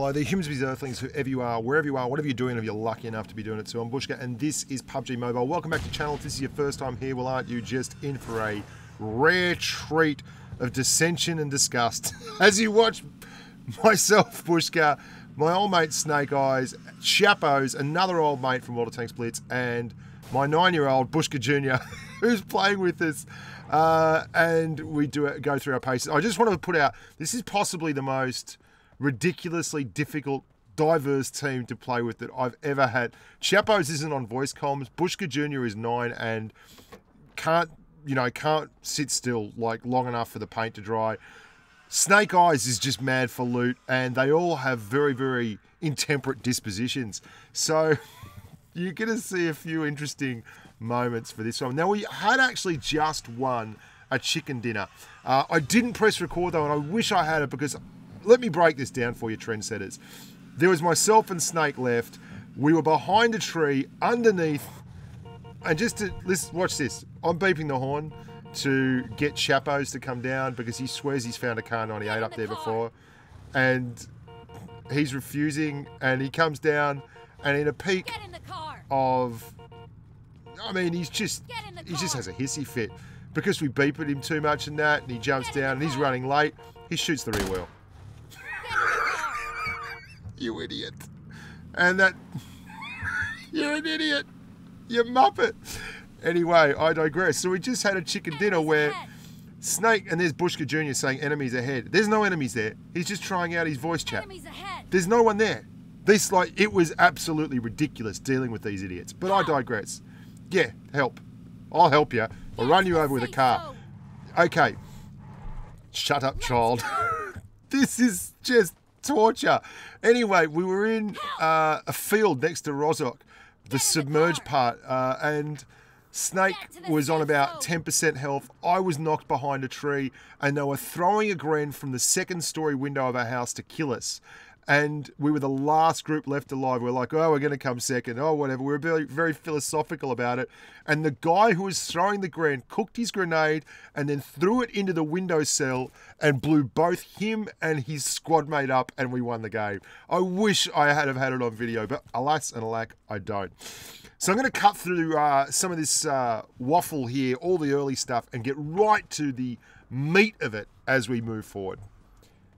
Hello there, humans, bees, earthlings, whoever you are, wherever you are, whatever you're doing, if you're lucky enough to be doing it. So I'm Bushka, and this is PUBG Mobile. Welcome back to the channel. If this is your first time here, well, aren't you just in for a rare treat of dissension and disgust as you watch myself, Bushka, my old mate Snake Eyes, Chappos, another old mate from World of Tanks Blitz, and my 9-year-old Bushka Jr. who's playing with us. And we go through our paces. I just want to put out, this is possibly the most ridiculously difficult, diverse team to play with that I've ever had. Chappos isn't on voice comms. Bushka Jr. is 9 and can't sit still like long enough for the paint to dry. Snake Eyes is just mad for loot, and they all have very, very intemperate dispositions. So you're going to see a few interesting moments for this one. Now, we had actually just won a chicken dinner. I didn't press record though, and I wish I had it, because let me break this down for you, trendsetters. There was myself and Snake left. We were behind a tree underneath, and let's watch this. I'm beeping the horn to get Chappos to come down because he swears he's found a car 98 up there before, and he's refusing. And he comes down, and in a peak of, I mean, he just has a hissy fit because we beep at him too much and that, and he jumps down and he's running late. He shoots the rear wheel. You idiot. And that, you're an idiot. You muppet. Anyway, I digress. So we just had a chicken dinner where Snake, and there's Bushka Jr. saying enemies ahead. There's no enemies there. He's just trying out his voice chat. There's no one there. It was absolutely ridiculous dealing with these idiots. But I digress. Yeah, help. I'll help you. I'll run you over with a car. Okay. Shut up, child. This is just torture. Anyway, we were in a field next to Rozok, the submerged part, and Snake was on about 10% health. I was knocked behind a tree, and they were throwing a grenade from the second-story window of our house to kill us. And we were the last group left alive. We're like, oh, we're going to come second. Oh, whatever. We were very, very philosophical about it. And the guy who was throwing the grenade cooked his grenade and then threw it into the windowsill and blew both him and his squad mate up, and we won the game. I wish I had had it on video, but alas and alack, I don't. So I'm going to cut through some of this waffle here, all the early stuff, and get right to the meat of it as we move forward.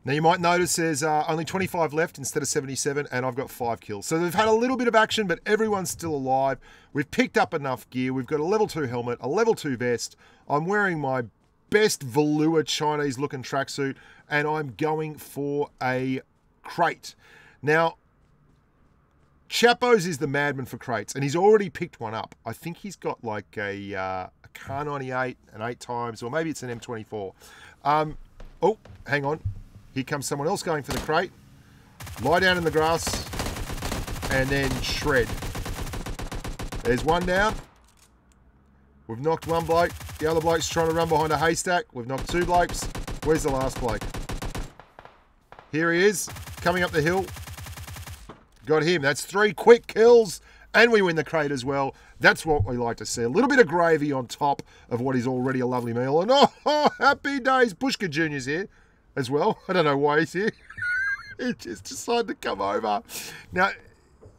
Now, you might notice there's only 25 left instead of 77, and I've got 5 kills. So they've had a little bit of action, but everyone's still alive. We've picked up enough gear. We've got a level 2 helmet, a level 2 vest. I'm wearing my best velour Chinese-looking tracksuit, and I'm going for a crate. Now, Chappos is the madman for crates, and he's already picked one up. I think he's got like a car 98 and 8 times, or maybe it's an M24. Oh, hang on. Here comes someone else going for the crate. Lie down in the grass and then shred. There's one down. We've knocked one bloke. The other bloke's trying to run behind a haystack. We've knocked 2 blokes. Where's the last bloke? Here he is, coming up the hill. Got him. That's 3 quick kills, and we win the crate as well. That's what we like to see. A little bit of gravy on top of what is already a lovely meal. And oh, happy days. Bushka Jr.'s here as well. I don't know why he's here. He just decided to come over. Now,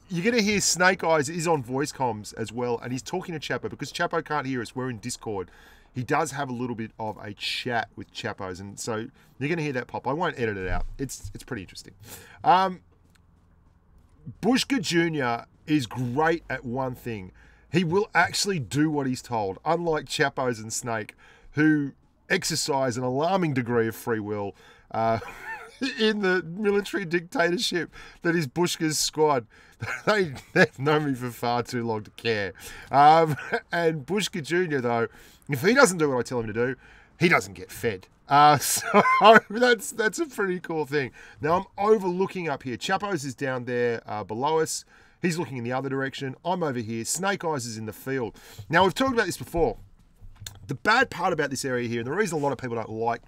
you're going to hear Snake Eyes is on voice comms as well, and he's talking to Chapo because Chapo can't hear us. We're in Discord. He does have a little bit of a chat with Chappos, and so you're going to hear that pop. I won't edit it out. It's pretty interesting. Bushka Jr. is great at one thing. He will actually do what he's told, unlike Chappos and Snake, who exercise an alarming degree of free will in the military dictatorship that is Bushka's squad. They've known me for far too long to care. And Bushka Jr., though, if he doesn't do what I tell him to do, he doesn't get fed. So that's a pretty cool thing. Now, I'm overlooking up here. Chappos is down there below us. He's looking in the other direction. I'm over here. Snake Eyes is in the field. Now, we've talked about this before. The bad part about this area here, and the reason a lot of people don't like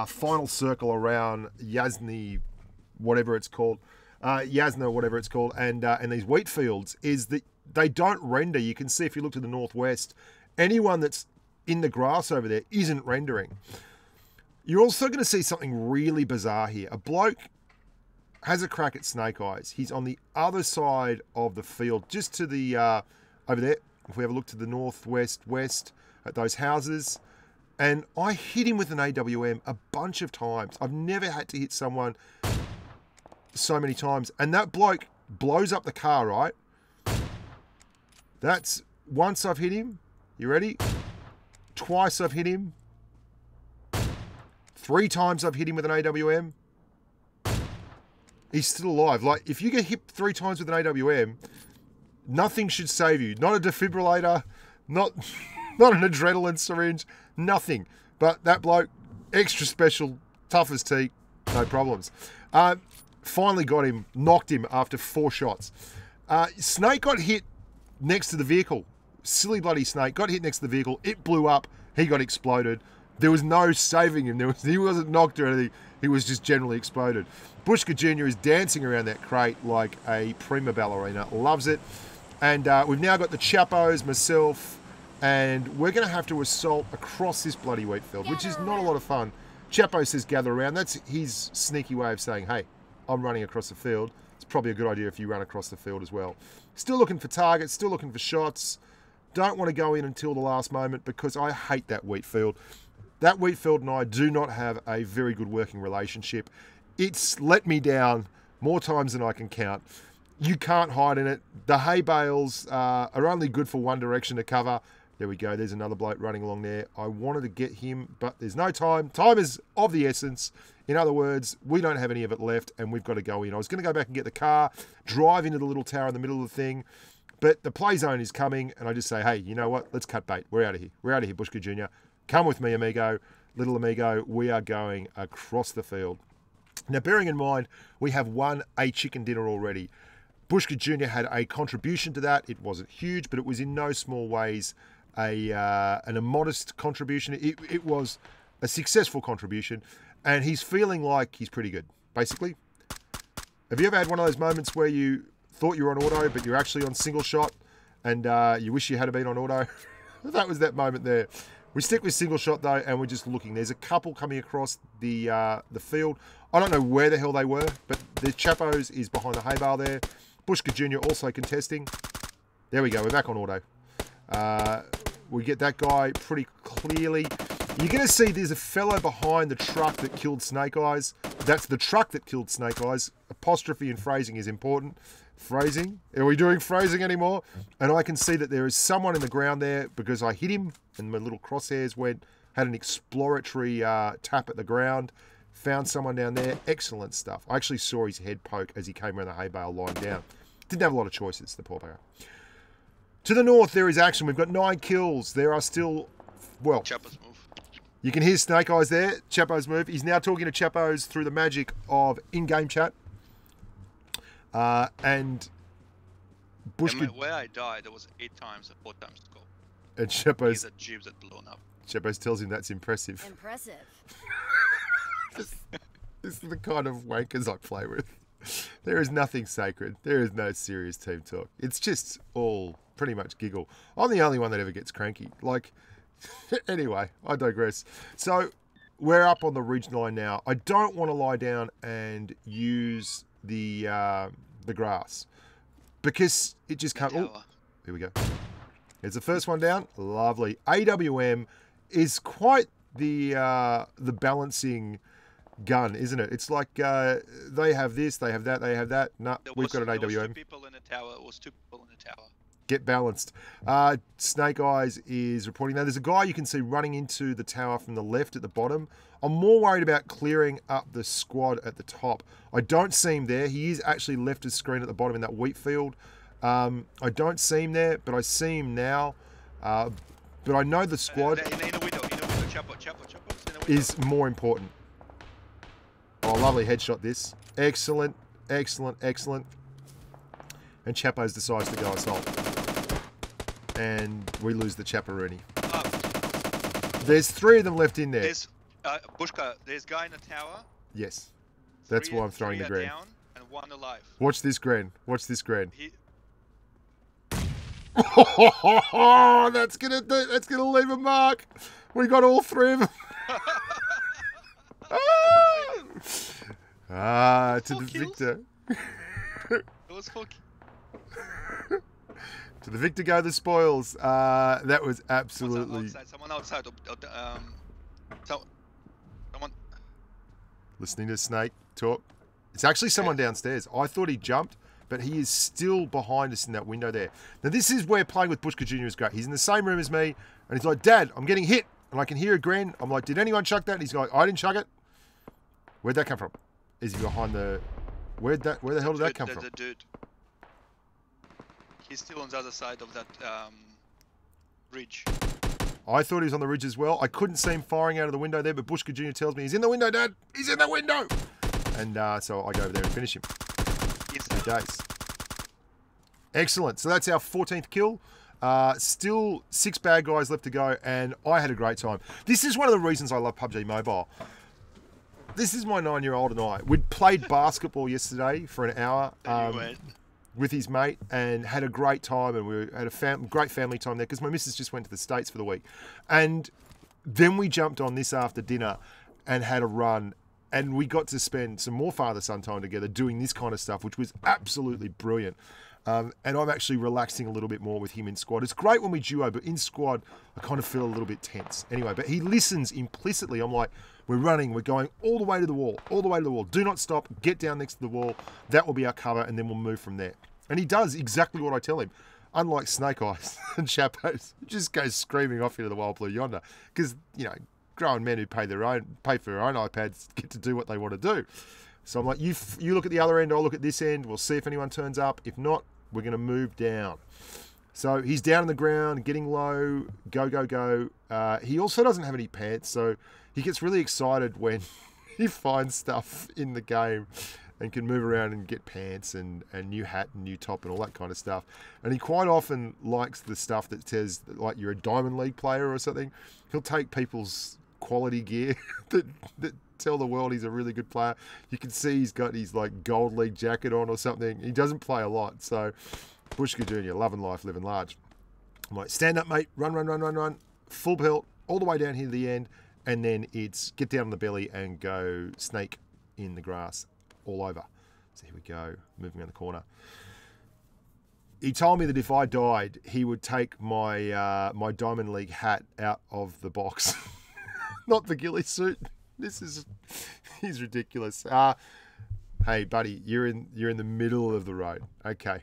Final Circle around Yasni, whatever it's called, Yasna, whatever it's called, and these wheat fields, is that they don't render. You can see if you look to the northwest, anyone that's in the grass over there isn't rendering. You're also going to see something really bizarre here. A bloke has a crack at Snake Eyes. He's on the other side of the field, just to the, over there. If we have a look to the northwest, west at those houses. And I hit him with an AWM a bunch of times. I've never had to hit someone so many times. And that bloke blows up the car, right? That's once I've hit him. You ready? Twice I've hit him. 3 times I've hit him with an AWM. He's still alive. Like, if you get hit 3 times with an AWM, nothing should save you. Not a defibrillator, not an adrenaline syringe, nothing. But that bloke, extra special, tough as teak, no problems. Finally got him, knocked him after 4 shots. Snake got hit next to the vehicle. Silly bloody Snake got hit next to the vehicle. It blew up. He got exploded. There was no saving him. He wasn't knocked or anything. He was just generally exploded. Bushka Jr. is dancing around that crate like a prima ballerina. Loves it. And we've now got the Chappos, myself, and we're going to have to assault across this bloody wheat field, which is not a lot of fun. Chapo says gather around. That's his sneaky way of saying, hey, I'm running across the field. It's probably a good idea if you run across the field as well. Still looking for targets, still looking for shots. Don't want to go in until the last moment because I hate that wheat field. That wheat field and I do not have a very good working relationship. It's let me down more times than I can count. You can't hide in it. The hay bales are only good for one direction to cover. There we go. There's another bloke running along there. I wanted to get him, but there's no time. Time is of the essence. In other words, we don't have any of it left, and we've got to go in. I was going to go back and get the car, drive into the little tower in the middle of the thing, but the play zone is coming, and I just say, hey, you know what? Let's cut bait. We're out of here. We're out of here, Bushka Jr. Come with me, amigo. Little amigo, we are going across the field. Now, bearing in mind, we have won a chicken dinner already. Bushka Jr. had a contribution to that. It wasn't huge, but it was in no small ways a modest contribution. It was a successful contribution, and he's feeling like he's pretty good, basically. Have you ever had one of those moments where you thought you were on auto, but you're actually on single shot, and you wish you had been on auto? That was that moment there. We stick with single shot, though, and we're just looking. There's a couple coming across the field. I don't know where the hell they were, but the Chappos is behind the hay bale there. Bushka Jr. also contesting. There we go. We're back on auto. We get that guy pretty clearly. You're going to see there's a fellow behind the truck that killed Snake Eyes. That's the truck that killed Snake Eyes. Apostrophe and phrasing is important. Phrasing? Are we doing phrasing anymore? And I can see that there is someone in the ground there because I hit him and my little crosshairs had an exploratory tap at the ground. Found someone down there. Excellent stuff. I actually saw his head poke as he came around the hay bale lying down. Didn't have a lot of choices, the poor bugger. To the north, there is action. We've got 9 kills. There are still, well, Chappos move. You can hear Snake Eyes there. Chappos move. He's now talking to Chappos through the magic of in-game chat. And Bushka... And where I died, there was 8 times and 4 times scope. And Chappos... He's a jibs that blown up. Chappos tells him that's impressive. Impressive. This is the kind of wankers I play with. There is nothing sacred. There is no serious team talk. It's just all pretty much giggle. I'm the only one that ever gets cranky. Like, anyway, I digress. So, we're up on the ridge line now. I don't want to lie down and use the grass because it just can't... Oh, here we go. Here's the first one down. Lovely. AWM is quite the balancing gun, isn't it? It's like they have this, they have that, they have that. No, we've got an AWM. There was 2 people in the tower. It was 2 people in the tower. Get balanced. Snake Eyes is reporting that. There's a guy you can see running into the tower from the left at the bottom. I'm more worried about clearing up the squad at the top. I don't see him there. He is actually left his screen at the bottom in that wheat field. I don't see him there, but I see him now. But I know the squad is more important. Oh, lovely headshot this. Excellent, excellent, excellent. And Chappos decides to go assault. And we lose the Chapparoonie. There's 3 of them left in there. There's, Bushka, there's a guy in the tower. Yes. That's why I'm throwing the Gren. Down and 1 alive. Watch this Gren. Watch this Gren. That's gonna leave a mark. We got all 3 of them. Ah, to the kills? victor. It was 4 To the victor go the spoils. That was absolutely... Someone outside. Someone. Listening to Snake talk. It's actually someone downstairs. I thought he jumped, but he is still behind us in that window there. Now, this is where playing with Bushka Jr. is great. He's in the same room as me, and he's like, Dad, I'm getting hit. And I can hear a grin. I'm like, did anyone chuck that? And he's like, I didn't chuck it. Where'd that come from? Is he behind the... Where the hell did that come from? There's a dude. He's still on the other side of that ridge. I thought he was on the ridge as well. I couldn't see him firing out of the window there, but Bushka Jr. tells me, he's in the window, Dad. He's in the window. And so I go over there and finish him. Happy days. Excellent. So that's our 14th kill. Still 6 bad guys left to go, and I had a great time. This is one of the reasons I love PUBG Mobile. This is my 9-year-old and I. We'd played basketball yesterday for an hour with his mate and had a great time, and we had a great family time there because my missus just went to the States for the week. And then we jumped on this after dinner and had a run, and we got to spend some more father-son time together doing this kind of stuff, which was absolutely brilliant. And I'm actually relaxing a little bit more with him in squad. It's great when we duo, but in squad, I kind of feel a little bit tense. Anyway, but he listens implicitly. I'm like, we're running, we're going all the way to the wall, all the way to the wall. Do not stop, get down next to the wall. That will be our cover, and then we'll move from there. And he does exactly what I tell him. Unlike Snake Eyes and Chappos, who just goes screaming off into the wild blue yonder. Because, you know, grown men who pay for their own iPads get to do what they want to do. So I'm like, you look at the other end, I'll look at this end. We'll see if anyone turns up. If not, we're going to move down. So he's down on the ground, getting low, go, go, go. He also doesn't have any pants, so he gets really excited when he finds stuff in the game and can move around and get pants and new hat and new top and all that kind of stuff. And he quite often likes the stuff that says, like, you're a Diamond League player or something. He'll take people's quality gear that tell the world he's a really good player. You can see he's got his, like, Gold League jacket on or something. He doesn't play a lot, so Bushka Jr., loving life, living large. I'm like, stand up, mate, run, run, run, run, run, full pelt, all the way down here to the end, and then it's get down on the belly and go snake in the grass all over. So here we go, moving around the corner. He told me that if I died, he would take my my Diamond League hat out of the box. Not the ghillie suit. He's ridiculous. Hey, buddy, you're in the middle of the road. Okay.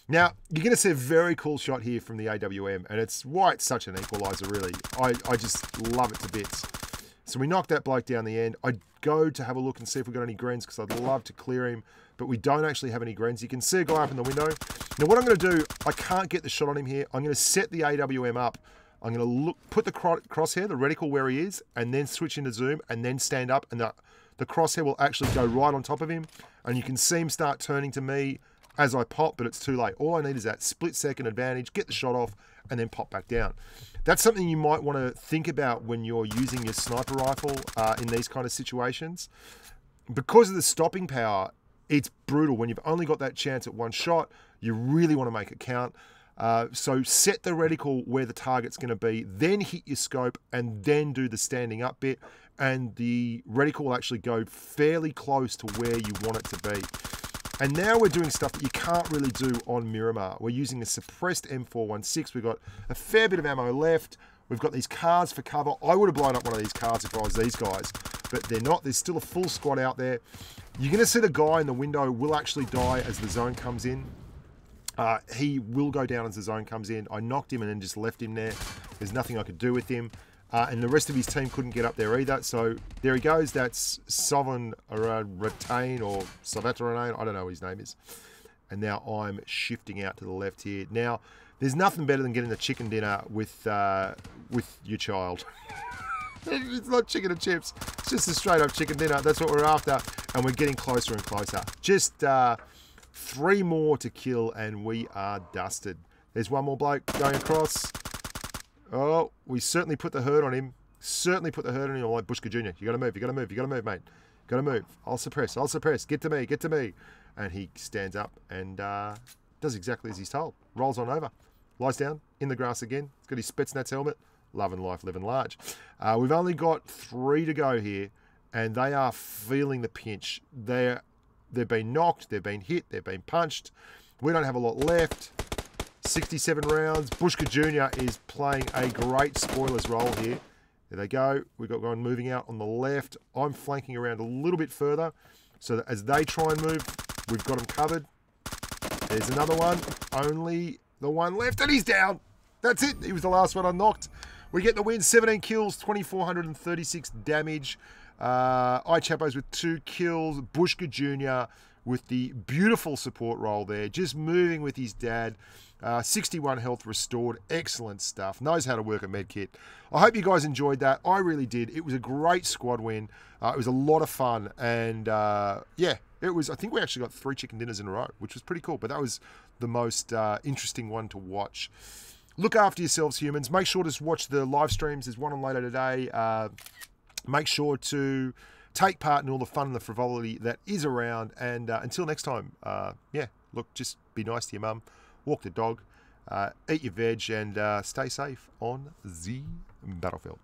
Now, you're going to see a very cool shot here from the AWM, and it's why it's such an equaliser, really. I just love it to bits. So we knocked that bloke down the end. I'd go to have a look and see if we've got any greens, because I'd love to clear him, but we don't actually have any greens. You can see a guy up in the window. Now, what I'm going to do, I can't get the shot on him here. I'm going to set the AWM up. I'm going to put the crosshair, the reticle where he is, and then switch into zoom, and then stand up, and the crosshair will actually go right on top of him, and you can see him start turning to me as I pop, but it's too late. All I need is that split-second advantage, get the shot off, and then pop back down. That's something you might want to think about when you're using your sniper rifle in these kind of situations. Because of the stopping power, it's brutal. When you've only got that chance at one shot, you really want to make it count. So set the reticle where the target's going to be, then hit your scope, and then do the standing up bit, and the reticle will actually go fairly close to where you want it to be. And now we're doing stuff that you can't really do on Miramar. We're using a suppressed M416. We've got a fair bit of ammo left. We've got these cars for cover. I would have blown up one of these cars if I was these guys, but they're not. There's still a full squad out there. You're going to see the guy in the window will actually die as the zone comes in. He will go down as the zone comes in. I knocked him and then just left him there. There's nothing I could do with him. And the rest of his team couldn't get up there either. So there he goes. That's Sovereign Retain or Savatarain. I don't know what his name is. And now I'm shifting out to the left here. Now, there's nothing better than getting the chicken dinner with your child. It's not chicken and chips. It's just a straight up chicken dinner. That's what we're after. And we're getting closer and closer. Just 3 more to kill and we are dusted. There's one more bloke going across. Oh, we certainly put the hurt on him. Certainly put the hurt on him. I'm like, Bushka Jr., you got to move, you got to move, you got to move, mate. Got to move. I'll suppress, get to me, get to me. And he stands up and does exactly as he's told. Rolls on over, lies down in the grass again. He's got his Spetsnaz helmet. Loving life, living large. We've only got 3 to go here. and they are feeling the pinch. They've been knocked, they've been hit, they've been punched. We don't have a lot left. 67 rounds. Bushka Jr. is playing a great spoilers role here. There they go. We've got one moving out on the left. I'm flanking around a little bit further so that as they try and move, we've got them covered. There's another one. Only the one left, and he's down. That's it. He was the last one unlocked. We get the win. 17 kills, 2,436 damage. Chappos with 2 kills. Bushka Jr. with the beautiful support role there. Just moving with his dad. 61 health restored. Excellent stuff. Knows how to work a med kit. I hope you guys enjoyed that. I really did. It was a great squad win. It was a lot of fun. And yeah, it was. I think we actually got 3 chicken dinners in a row, which was pretty cool. But that was the most interesting one to watch. Look after yourselves, humans. Make sure to watch the live streams. There's one on later today. Make sure to take part in all the fun and the frivolity that is around. And until next time, yeah, look, just be nice to your mum. Walk the dog, eat your veg, and stay safe on the battlefield.